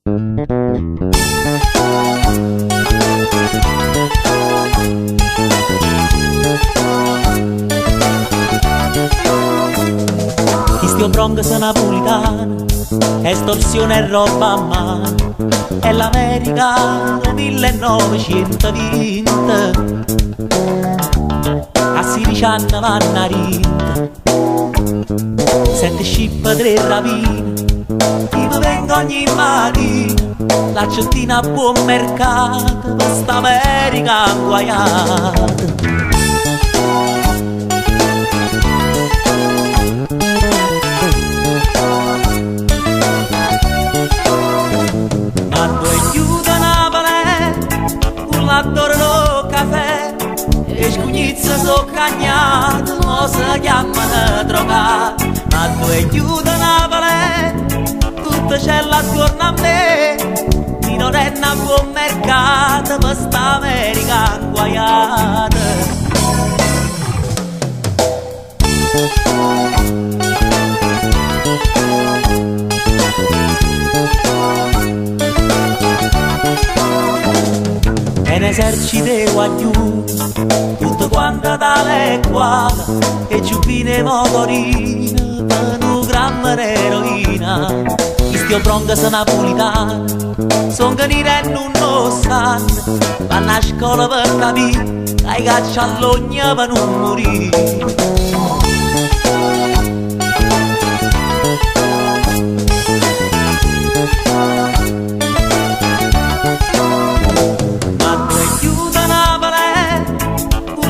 Sto Bronx napolitano, estorsione e roba a mano, è l'America del 1920, a 16 anni vanno a rinta, 7 scip, 3 rapine, io mi vengo ogni mattina, la ciottina a buon mercato, questa America inguaiata. Adoro caffè e scugnizza so cagnato, non si chiamano drogati, ma due chiudono a valè, tutto c'è attorno a me, chi non è a buon mercato, questa America inguaiata. E ne esercite guagliù, tutto quanto tale qua, e giubbine motorina, per un grammo d'eroina. Sto Bronx napolitano, son canini e non lo sanno, vanno a scuola per capire, che i cacciallogni per non morire.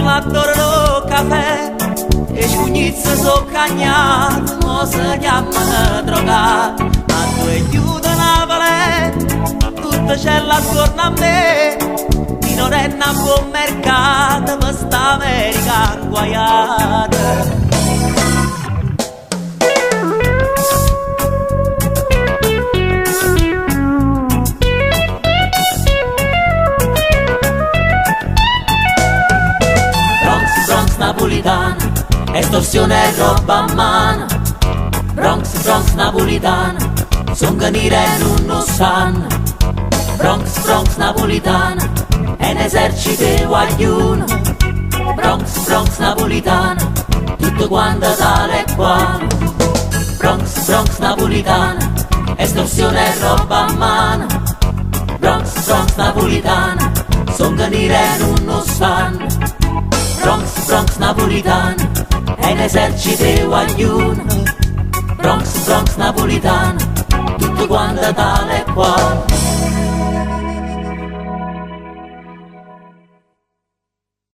Adoro caffè e scugnizza so cagnato, non si chiamano drogati, ma due chiudono a valè, tutto c'è attorno a me, chi non è a buon mercato, questa America inguaiata. Napolitana, estorsione e roba a mano, Bronx napolitana, son canire e non lo sanno, Bronx napolitana, è un esercito guagliuno, Bronx napolitana, tutto quanto tale qua, Bronx napolitana, estorsione e roba a mano, Bronx napolitana, son canire e non lo sanno, Bronx napolitana, è un esercito guagliuno, Bronx napolitana, tutto quanto tale qua.